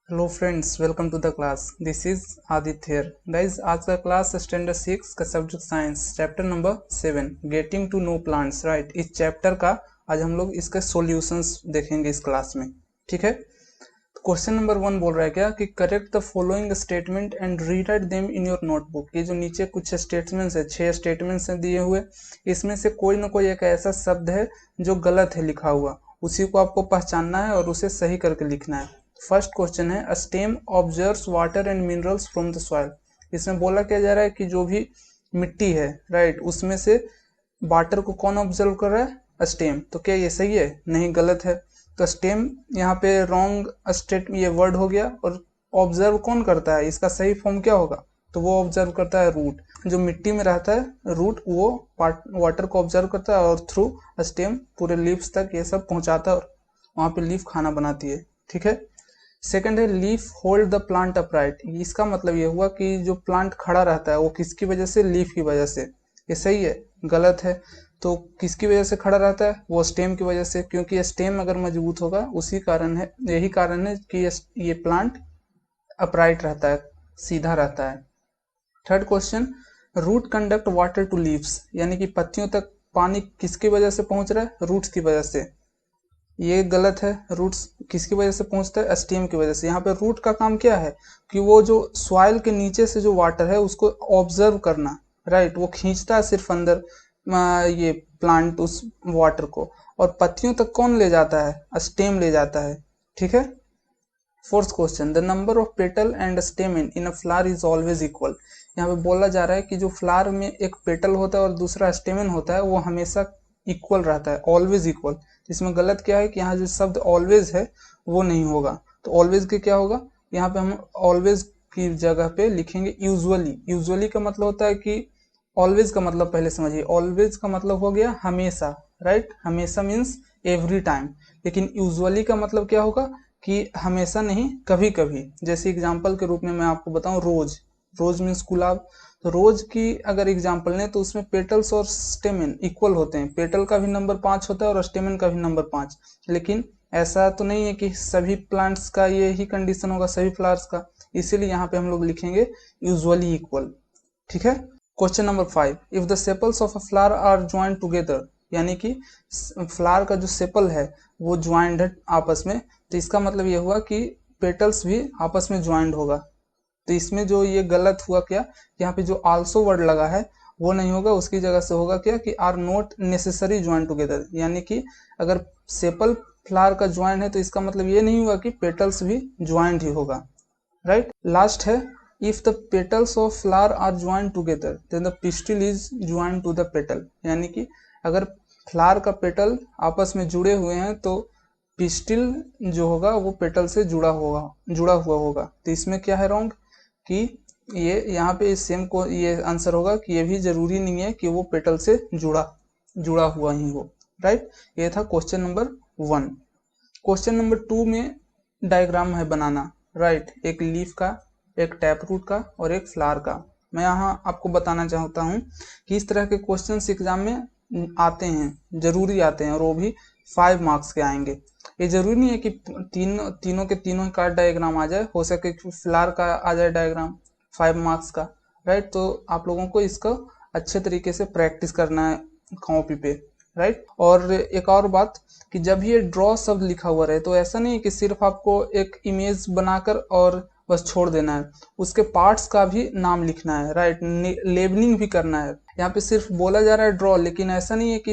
Hello friends, welcome to the class. This is Aditya here. Guys, आज का class standard 6 का subject science chapter number 7 getting to know plants. Right, इस chapter का आज हम लोग इसके सॉल्यूशंस देखेंगे इस क्लास में। ठीक है, तो क्वेश्चन नंबर 1 बोल रहा है क्या कि correct the following statement and rewrite them in your notebook. ये जो नीचे कुछ स्टेटमेंट्स है, 6 स्टेटमेंट्स हैं दिए हुए, इसमें से कोई ना कोई एक ऐसा शब्द है जो गलत है लिखा हुआ, उसी को आपको पहचानना है और उसे सही करके लिखना है। फर्स्ट क्वेश्चन है, stem observes water and minerals from the soil. इसमें बोला क्या जा रहा है कि जो भी मिट्टी है, राइट, उसमें से वाटर को कौन ऑब्जर्व कर रहा है? स्टेम। तो क्या ये सही है? नहीं, गलत है। तो स्टेम यहाँ पे रॉन्ग स्टेट ये वर्ड हो गया। और ऑब्जर्व कौन करता है? इसका सही फॉर्म क्या होगा? तो वो ऑब्जर्व करता है रूट। जो मिट्टी में रहता है रूट, वो वाटर को ऑब्जर्व करता है और थ्रू स्टेम पूरे लीव्स तक ये सब पहुंचाता है और वहां पे लीफ खाना बनाती है। ठीक है। सेकंड है, leaf hold the plant upright. इसका मतलब ये हुआ कि जो प्लांट खड़ा रहता है वो किसकी वजह से? लीफ की वजह से। ये सही है? गलत है। तो किसकी वजह से खड़ा रहता है? वो स्टेम की वजह से, क्योंकि स्टेम अगर मजबूत होगा, उसी कारण है, यही कारण है कि ये प्लांट अपराइट रहता है, सीधा रहता है। Third question, root conduct water to leaves, यानी कि पत्तियों तक पानी किसकी वजह से पहुंच रहा है? रूट्स की वजह से। ये गलत है। रूट्स किसकी वजह से पहुंचता है? स्टेम की वजह से। यहाँ पे रूट का काम क्या है कि वो जो सॉइल के नीचे से जो वाटर है उसको ऑब्जर्व करना। राइट, वो खींचता है सिर्फ अंदर ये प्लांट उस वाटर को, और पत्तियों तक कौन ले जाता है? स्टेम ले जाता है। ठीक है। Fourth question, the number of petal and stamen in a flower is always equal. यहाँ पे बोला जा रहा है कि जो फ्लावर में एक पेटल होता है और दूसरा स्टेमिन होता है, वो हमेशा इक्वल रहता है, ऑलवेज इक्वल। इसमें गलत क्या है कि यहाँ जो शब्द ऑलवेज है वो नहीं होगा। तो ऑलवेज के क्या होगा? यहाँ पे हम ऑलवेज की जगह पे लिखेंगे यूजुअली। यूजुअली का मतलब होता है कि ऑलवेज का मतलब पहले समझिए। ऑलवेज का मतलब हो गया हमेशा। राइट, हमेशा मीन्स एवरी टाइम। लेकिन यूजुअली का मतलब क्या होगा कि हमेशा नहीं, कभी कभी। जैसे एग्जांपल के रूप में मैं आपको बताऊं, रोज। रोज मीन्स गुलाब। तो रोज की अगर एग्जांपल लें तो उसमें पेटल्स और स्टेमिन इक्वल होते हैं। पेटल का भी नंबर 5 होता है और स्टेमिन का भी नंबर 5। लेकिन ऐसा तो नहीं है कि सभी प्लांट्स का ये ही कंडीशन होगा, सभी फ्लावर्स का। इसीलिए यहाँ पे हम लोग लिखेंगे यूजुअली इक्वल। ठीक है। Question number 5, if the sepals of a flower are joint together, यानी कि फ्लावर का जो सेपल है वो ज्वाइंट है आपस में, तो इसका मतलब ये हुआ कि पेटल्स भी आपस में ज्वाइंट होगा। तो इसमें जो ये गलत हुआ क्या, यहाँ पे जो आल्सो वर्ड लगा है वो नहीं होगा, उसकी जगह से होगा क्या कि are not necessary joint together. यानी कि अगर सेपल फ्लावर का ज्वाइंट है तो इसका मतलब ये नहीं हुआ कि पेटल्स भी ज्वाइंट ही होगा। राइट। लास्ट है, if the petals of flower are joint together then the pistil is joint to the petal. यानी कि अगर फ्लावर का पेटल आपस में जुड़े हुए हैं तो पिस्टिल जो होगा वो पेटल से जुड़ा हुआ होगा। तो इसमें क्या है रॉन्ग कि ये यहाँ पे सेम को ये आंसर होगा कि ये भी जरूरी नहीं है कि वो पेटल से जुड़ा हुआ ही हो। राइट, ये था क्वेश्चन नंबर 1। क्वेश्चन नंबर 2 में डायग्राम है बनाना। राइट, एक लीफ का, एक टैप रूट का और एक फ्लावर का। मैं यहाँ आपको बताना चाहता हूँ कि इस तरह के क्वेश्चंस एग्जाम में आते हैं, जरूरी आते हैं, और वो भी 5 मार्क्स के आएंगे। ये जरूरी नहीं है कि तीनों के तीनों का डायग्राम आ जाए, हो सके कि फ्लावर का आ जाए डायग्राम 5 मार्क्स का। राइट, तो आप लोगों को इसका अच्छे तरीके से प्रैक्टिस करना है कॉपी पे। राइट, और एक और बात कि जब ये ड्रॉ शब्द लिखा हुआ रहे तो ऐसा नहीं कि सिर्फ आपको एक इमेज बनाकर और बस छोड़ देना है, उसके पार्ट्स का भी नाम लिखना है। राइट, लेबलिंग भी करना है। यहाँ पे सिर्फ बोला जा रहा है ड्रॉ, लेकिन ऐसा नहीं है कि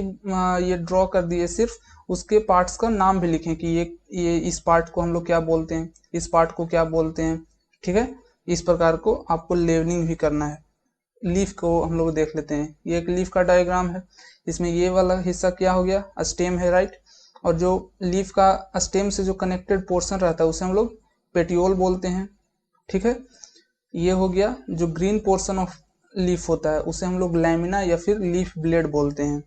ये ड्रॉ कर दिए, सिर्फ उसके पार्ट्स का नाम भी लिखें कि ये इस पार्ट को हम लोग क्या बोलते हैं, इस पार्ट को क्या बोलते हैं। ठीक है, इस प्रकार को आपको लेबलिंग भी करना है। लीफ को हम लोग देख लेते हैं। ये एक लीफ का डायग्राम है। इसमें ये वाला हिस्सा क्या हो गया? स्टेम है। राइट, और जो लीफ का स्टेम से जो कनेक्टेड पोर्शन रहता है उसे हम लोग पेटियोल बोलते हैं। ठीक है, ये हो गया जो ग्रीन पोर्शन ऑफ लीफ होता है उसे हम लोग लैमिना या फिर लीफ ब्लेड बोलते हैं।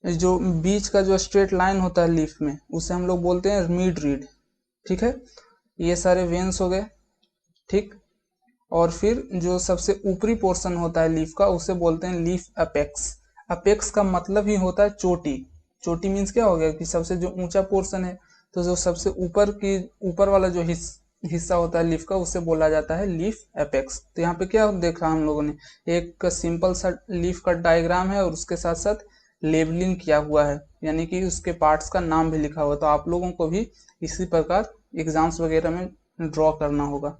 जो बीच का जो स्ट्रेट लाइन होता है लीफ में उसे हम लोग बोलते हैं मिड रीड। ठीक है, ये सारे वेन्स हो गए। ठीक, और फिर जो सबसे ऊपरी पोर्शन होता है लीफ का उसे बोलते हैं लीफ अपेक्स। अपेक्स का मतलब ही होता है चोटी। चोटी मीन्स क्या हो गया कि सबसे जो ऊंचा पोर्शन है, तो जो सबसे ऊपर वाला जो हिस्सा होता है लीफ का, उसे बोला जाता है लीफ एपेक्स। तो यहाँ पे क्या देखा हम लोगों ने, एक सिंपल सा लीफ का डायग्राम है और उसके साथ साथ लेबलिंग किया हुआ है, यानी कि उसके पार्ट्स का नाम भी लिखा हुआ है। तो आप लोगों को भी इसी प्रकार एग्जाम्स वगैरह में ड्रॉ करना होगा।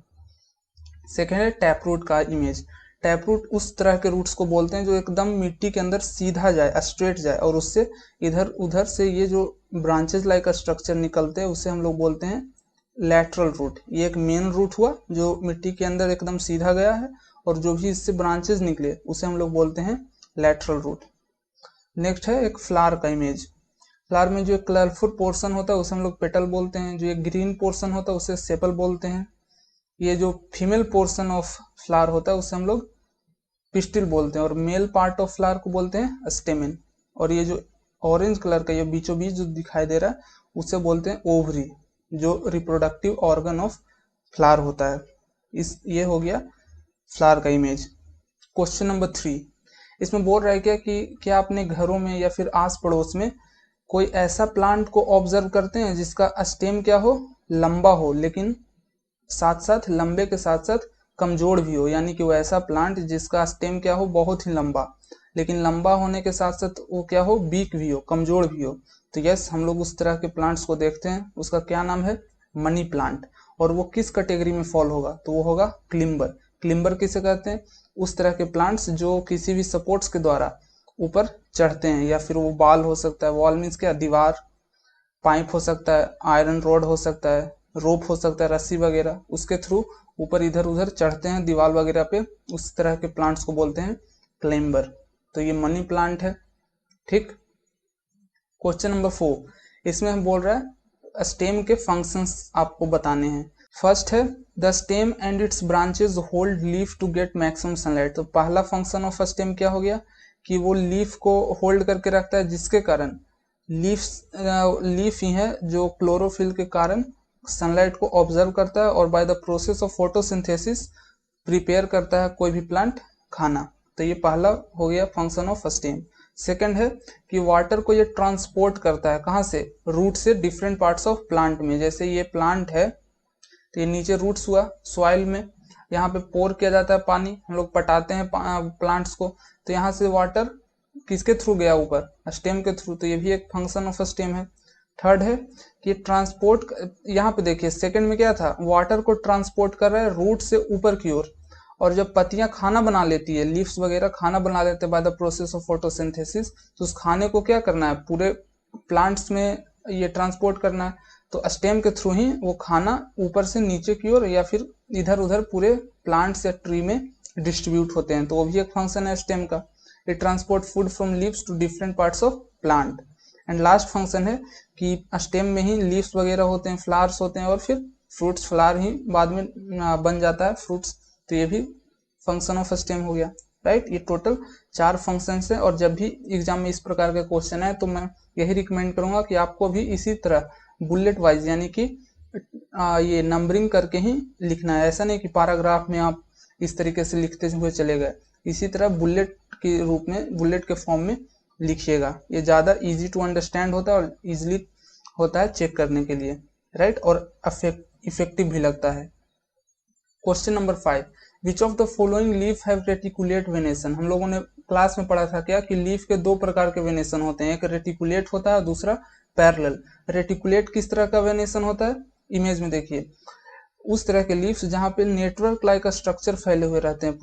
सेकेंड है टैप रूट का इमेज। टैप रूट उस तरह के रूट्स को बोलते हैं जो एकदम मिट्टी के अंदर सीधा जाए, स्ट्रेट जाए, और उससे इधर उधर से ये जो ब्रांचेज लाइक स्ट्रक्चर निकलते हैं उसे हम लोग बोलते हैं लैटरल रूट। ये एक मेन रूट हुआ जो मिट्टी के अंदर एकदम सीधा गया है, और जो भी इससे ब्रांचेज निकले उसे हम लोग बोलते हैं लैटरल रूट। नेक्स्ट है एक फ्लावर का इमेज। फ्लावर में जो कलरफुल पोर्शन होता है उसे हम लोग पेटल बोलते हैं, जो एक ग्रीन पोर्शन होता है उसे सेपल बोलते हैं, ये जो फीमेल पोर्शन ऑफ फ्लावर होता है उसे हम लोग पिस्टिल बोलते हैं, और मेल पार्ट ऑफ फ्लावर को बोलते हैं स्टेमेन, और ये जो ऑरेंज कलर का ये बीचों बीच जो दिखाई दे रहा है उसे बोलते हैं ओवरी, जो रिप्रोडक्टिव ऑर्गन ऑफ फ्लावर होता है। ये हो गया फ्लावर का इमेज। क्वेश्चन नंबर 3, इसमें बोल रहा है क्या अपने घरों में या फिर आस पड़ोस में कोई ऐसा प्लांट को ऑब्जर्व करते हैं जिसका स्टेम क्या हो, लंबा हो, लेकिन साथ साथ लंबे के साथ साथ कमजोर भी हो, यानी कि वो ऐसा प्लांट जिसका स्टेम क्या हो, बहुत ही लंबा, लेकिन लंबा होने के साथ साथ वो क्या हो, वीक भी हो, कमजोर भी हो। तो यस, हम लोग उस तरह के प्लांट्स को देखते हैं, उसका क्या नाम है, मनी प्लांट। और वो किस कैटेगरी में फॉल होगा, तो वो होगा क्लिम्बर। क्लिम्बर किसे कहते हैं, उस तरह के प्लांट्स जो किसी भी सपोर्ट्स के द्वारा ऊपर चढ़ते हैं, या फिर वो बाल हो सकता है, वॉल मीन्स क्या, दीवार, पाइप हो सकता है, आयरन रोड हो सकता है, रोप हो सकता है, रस्सी वगैरह, उसके थ्रू ऊपर इधर उधर चढ़ते हैं दीवार वगैरह पे, उस तरह के प्लांट्स को बोलते हैं क्लाइंबर। तो ये मनी प्लांट है। ठीक। क्वेश्चन नंबर 4, इसमें हम बोल रहा है स्टेम के फंक्शंस आपको बताने हैं। फर्स्ट है the stem and its branches hold leaf to get maximum sunlight. तो पहला फंक्शन ऑफ स्टेम क्या हो गया कि वो लीफ को होल्ड करके रखता है, जिसके कारण लीफ ही है जो क्लोरोफिल के कारण सनलाइट को ऑब्जर्व करता है, और by the process of photosynthesis prepare करता है कोई भी प्लांट खाना। तो ये पहला हो गया फंक्शन ऑफ स्टेम। सेकंड है कि वाटर को ये ट्रांसपोर्ट करता है, कहाँ से, रूट से डिफरेंट पार्ट्स ऑफ प्लांट में। जैसे ये प्लांट है तो ये नीचे रूट्स हुआ सॉइल में, यहाँ पे पोर किया जाता है पानी, हम लोग पटाते हैं प्लांट्स को, तो यहाँ से वाटर किसके थ्रू गया, ऊपर, स्टेम के थ्रू। तो ये भी एक फंक्शन ऑफ स्टेम है। थर्ड है कि ट्रांसपोर्ट, यहाँ पे देखिए सेकंड में क्या था, वाटर को ट्रांसपोर्ट कर रहा है रूट से ऊपर की ओर, और जब पत्तियां खाना बना लेती है, लीव्स वगैरह खाना बना लेते हैं by the process of photosynthesis, तो उस खाने को क्या करना है, पूरे प्लांट्स में ये ट्रांसपोर्ट करना है। तो स्टेम के थ्रू ही वो खाना ऊपर से नीचे की ओर या फिर इधर उधर पूरे प्लांट्स या ट्री में डिस्ट्रीब्यूट होते हैं, तो वो भी एक फंक्शन है स्टेम का। It transport food from leaves to different parts of plant. And last function है कि स्टेम में ही लीव्स वगैरह होते हैं, फ्लावर्स होते हैं, और फिर फ्रूट्स, फ्लावर ही बाद में बन जाता है फ्रूट्स। तो ये भी फंक्शन ऑफ स्टेम हो गया, राइट। ये टोटल 4 फंक्शंस है, और जब भी एग्जाम में इस प्रकार के क्वेश्चन है तो मैं यही रिकमेंड करूंगा कि आपको भी इसी तरह बुलेट वाइज, यानी कि ये नंबरिंग करके ही लिखना है। ऐसा नहीं कि पैराग्राफ में आप इस तरीके से लिखते हुए चले गए, इसी तरह बुलेट के रूप में, बुलेट के फॉर्म में लिखिएगा। ये ज़्यादा इजी टू अंडरस्टैंड होता है और इजीली होता है चेक करने के लिए, राइट, और इफेक्टिव भी लगता है। Question number 5, which of the following leaf have reticulate venation. हम लोगों ने क्लास में पढ़ा था क्या कि लीफ के 2 प्रकार के वेनेशन होते हैं, एक रेटिकुलेट होता है, दूसरा पैरेलल। रेटिकुलेट किस तरह का वेनेशन होता है, इमेज में देखिए, उस तरह के लीव्स जहाँ पे नेटवर्क लाइक स्ट्रक्चर फैले हुए रहते हैं,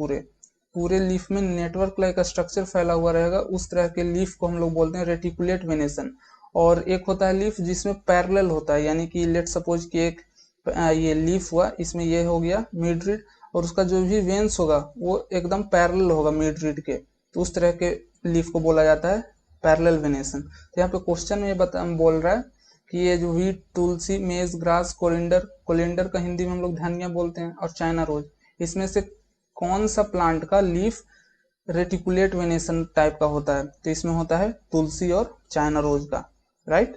पूरे लीफ में नेटवर्क लाइक स्ट्रक्चर फैला हुआ रहेगा, उस तरह के लीफ को हम लोग बोलते हैं रेटिकुलेट वेनेशन। और एक होता है लीफ जिसमें पैरेलल होता है, यानी कि लेट सपोज कि एक ये लीफ हुआ, इसमें ये हो गया मिड रीड, और उसका जो भी वेन्स होगा वो एकदम पैरेलल होगा मिड रीड के, तो उस तरह के लीफ को बोला जाता है पैरेलल वेनेशन। तो यहाँ पे क्वेश्चन में बोल रहा है कि ये जो वीट, तुलसी, मेज, ग्रास, कोलिंडर का हिंदी में हम लोग धनिया बोलते हैं, और चाइना रोज, इसमें से कौन सा प्लांट का लीफ रेटिकुलेट वेनेशन टाइप का होता है, तो इसमें होता है तुलसी और चाइना रोज का, right.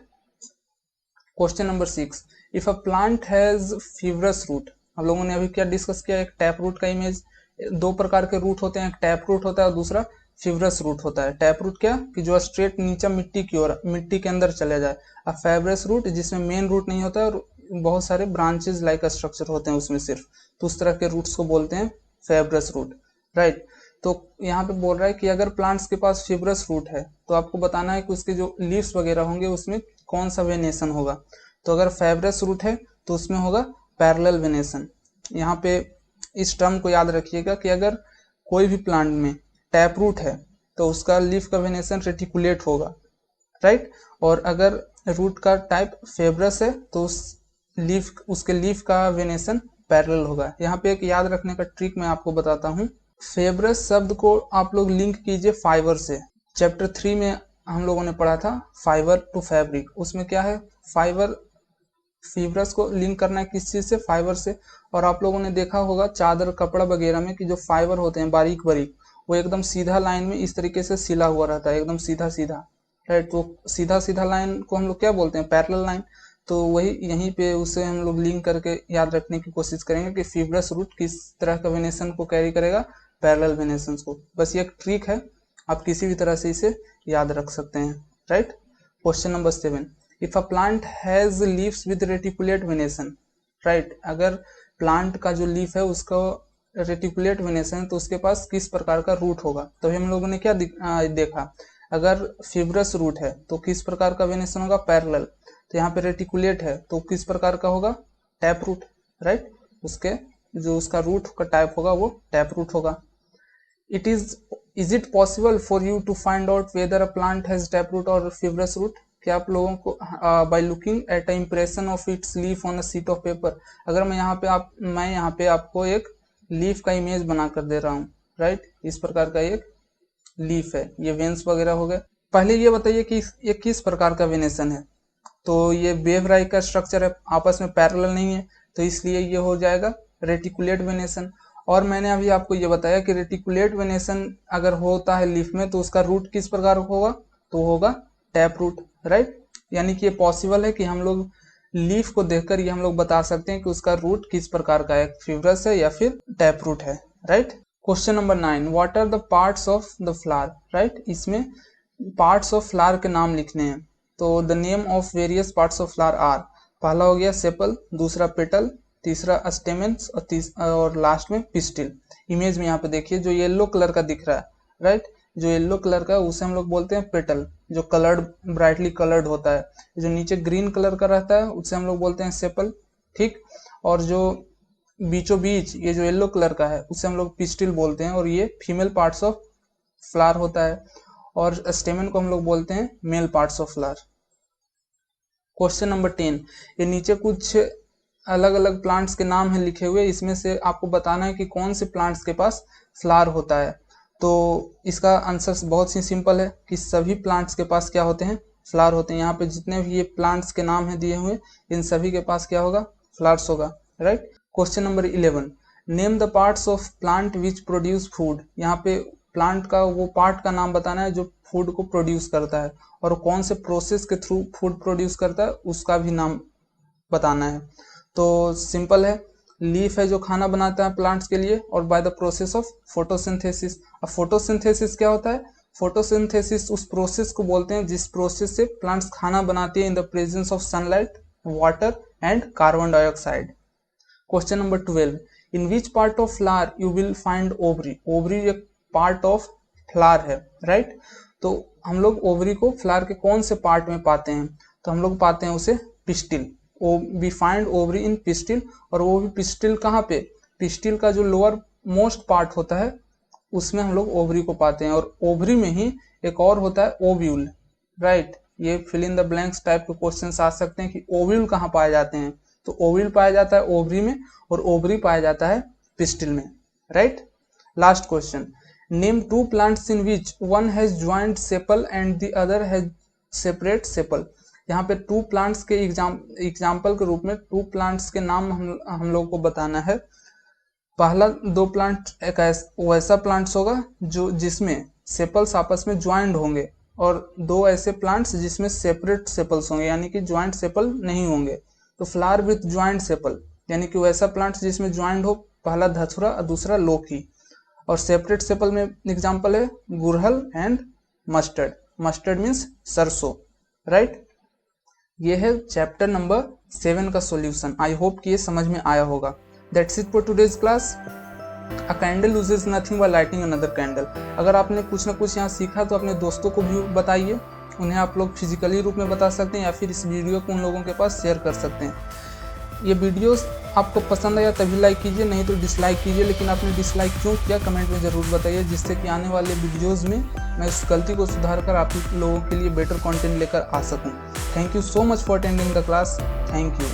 Question number 6, if a plant has fibrous root. हम लोगों ने अभी क्या डिस्कस किया, एक टैप रूट का इमेज, 2 प्रकार के रूट होते हैं, एक टैप रूट होता है और दूसरा फिब्रस रूट होता है। टैप रूट क्या कि जो स्ट्रेट नीचे मिट्टी की ओर, मिट्टी के अंदर चले जाए, और फाइब्रस रूट जिसमें मेन रूट नहीं होता है और बहुत सारे ब्रांचेज लाइक स्ट्रक्चर होते हैं उसमें सिर्फ, तो उस तरह के रूट्स को बोलते हैं फाइब्रस रूट, राइट। तो यहाँ पे बोल रहा है कि अगर प्लांट्स के पास फिब्रस रूट है तो आपको बताना है कि उसके जो लीव्स वगैरह होंगे उसमें कौन सा वेनेशन होगा। तो अगर फाइब्रस रूट है तो उसमें होगा पैरेलल वेनेशन। यहाँ पे इस टर्म को याद रखिएगा कि अगर कोई भी प्लांट में टैप रूट है तो उसका लीफ का वेनेशन रेटिकुलेट होगा, राइट। और अगर रूट का टाइप फेब्रस है तो उसके लीफ का वेनेशन पैरेलल होगा। यहाँ पे एक याद रखने का ट्रिक मैं आपको बताता हूँ। फेब्रस शब्द को आप लोग लिंक कीजिए फाइबर से। चैप्टर 3 में हम लोगों ने पढ़ा था फाइबर टू फैब्रिक, उसमें क्या है फाइबर फिब्रस को लिंक करना है किस चीज से, फाइबर से। और आप लोगों ने देखा होगा चादर कपड़ा वगैरह में कि जो फाइबर होते हैं बारीक बारीक वो एकदम सीधा लाइन में इस तरीके से सिला हुआ रहता है, एकदम सीधा सीधा, राइट। तो सीधा सीधा लाइन को हम लोग क्या बोलते हैं, पैरेलल लाइन। तो वही यहीं पे उसे हम लोग लिंक करके याद रखने की कोशिश करेंगे कि फिब्रस रूट किस तरह का वेनेशन को कैरी करेगा, पैरेलल वेनेशन को। बस ये एक ट्रिक है, आप किसी भी तरह से इसे याद रख सकते हैं, right. Question number 7, if a plant has leaves with reticulate venation, right. अगर प्लांट का जो लीफ है उसका रेटिकुलेट वेनेशन है तो उसके पास किस प्रकार का रूट होगा। तो हम लोगों ने क्या देखा, अगर फिब्रस रूट है तो किस प्रकार का वेनेशन होगा, पैरेलल। तो यहाँ पे रेटिकुलेट है तो किस प्रकार का होगा, टैप रूट, राइट। उसके जो उसका रूट का टाइप होगा वो टैप रूट होगा। Is it possible for you to find out whether a plant has tap root और फिब्रस रूट। क्या आप लोगों को by looking at a impression of its leaf on a sheet of paper, अगर मैं यहाँ पे आपको एक लीफ का इमेज बना कर दे रहा हूँ, राइट। इस प्रकार का एक लीफ है, ये वेन्स वगैरह हो गए। पहले ये बताइए कि ये किस प्रकार का वेनेशन है। तो ये वेव राइक का स्ट्रक्चर है, आपस में पैरेलल नहीं है, तो इसलिए ये हो जाएगा रेटिकुलेट वेनेशन। और मैंने अभी आपको ये बताया कि रेटिकुलेट वेनेशन अगर होता है लीफ में तो उसका रूट किस प्रकार होगा, तो होगा टैप रूट, राइट। यानी कि ये पॉसिबल है कि हम लोग लीफ को देखकर ये हम लोग बता सकते हैं कि उसका रूट किस प्रकार का है, फिब्रस है या फिर टैप रूट है, right. Question number 9, what are the parts of the flower, right. इसमें पार्ट्स ऑफ फ्लावर के नाम लिखने हैं। तो the name of various parts of flower are, पहला हो गया सेपल, दूसरा पेटल, तीसरा स्टेमेंस और लास्ट में पिस्टिल। इमेज में यहाँ पे देखिए जो येलो कलर का दिख रहा है, राइट। जो येलो कलर का उसे हम लोग बोलते हैं पेटल, जो कलर्ड ब्राइटली कलर्ड होता है। जो नीचे ग्रीन कलर का रहता है उसे हम लोग बोलते हैं सेपल, ठीक। और जो बीचों बीच ये जो येलो कलर का है उसे हम लोग पिस्टिल बोलते हैं और ये फीमेल पार्ट्स ऑफ फ्लावर होता है। और स्टेमन को हम लोग बोलते हैं male parts of flower. Question number 10, ये नीचे कुछ अलग अलग प्लांट्स के नाम हैं लिखे हुए, इसमें से आपको बताना है कि कौन से प्लांट्स के पास फ्लावर होता है। तो इसका आंसर बहुत ही सिंपल है कि सभी प्लांट्स के पास क्या होते हैं, फ्लावर होते हैं। यहाँ पे जितने भी ये प्लांट्स के नाम हैं दिए हुए इन सभी के पास क्या होगा, फ्लावर्स होगा, right. Question number 11, name the parts of plant which produce food. यहाँ पे प्लांट का वो पार्ट का नाम बताना है जो फूड को प्रोड्यूस करता है, और कौन से प्रोसेस के थ्रू फूड प्रोड्यूस करता है उसका भी नाम बताना है। तो सिंपल है, लीफ है जो खाना बनाता है प्लांट्स के लिए, और by the process of photosynthesis. अब फोटोसिंथेसिस क्या होता है, फोटोसिंथेसिस उस प्रोसेस को बोलते हैं जिस प्रोसेस से प्लांट्स खाना बनाती है in the presence of sunlight, water and carbon dioxide. Question number 12, in which part of flower you will find ovary. Ovary एक पार्ट ऑफ फ्लावर है, राइट। तो हम लोग ओवरी को फ्लावर के कौन से पार्ट में पाते हैं, तो हम लोग पाते हैं उसे pistil. We find ovary in pistil, और वो भी पिस्टिल कहाँ पे, पिस्टिल का जो लोअर मोस्ट पार्ट होता है उसमें हम लोग ओवरी को पाते हैं। और ओवरी में ही एक और होता है ओव्यूल, राइट। ये fill in the blanks type के क्वेश्चंस आ सकते हैं कि ओव्यूल कहाँ पाए जाते हैं, तो ओव्यूल पाया जाता है ओवरी में और ओवरी पाया जाता है पिस्टिल में, right. Last question, name two plants in which one has joint sepal and the other has separate sepal. यहाँ पे टू प्लांट्स के एग्जाम्पल के रूप में टू प्लांट्स के नाम हम लोग को बताना है। पहला दो प्लांट एक वैसा प्लांट्स होगा जो जिसमें सेपल्स आपस में ज्वाइंट होंगे, और दो ऐसे प्लांट्स जिसमें सेपरेट सेपल्स होंगे यानी कि ज्वाइंट सेपल नहीं होंगे। तो फ्लावर विथ ज्वाइंट सेपल यानी कि वैसा प्लांट्स जिसमें ज्वाइंट हो, पहला धतूरा और दूसरा लौकी। और सेपरेट सेपल में एग्जाम्पल है गुड़हल एंड मस्टर्ड। मस्टर्ड मीन्स सरसों, राइट। ये है चैप्टर नंबर 7 का सॉल्यूशन। आई होप कि ये समझ में आया होगा। That's it for today's class. A candle uses nothing by lighting another candle. अगर आपने कुछ ना कुछ यहाँ सीखा तो अपने दोस्तों को भी बताइए, उन्हें आप लोग फिजिकली रूप में बता सकते हैं या फिर इस वीडियो को उन लोगों के पास शेयर कर सकते हैं। ये वीडियोस आपको पसंद आया तभी लाइक कीजिए, नहीं तो डिसलाइक कीजिए। लेकिन आपने डिसलाइक क्यों किया कमेंट में ज़रूर बताइए, जिससे कि आने वाले वीडियोस में मैं इस गलती को सुधार कर आप लोगों के लिए बेटर कंटेंट लेकर आ सकूं। Thank you so much for attending the class. Thank you.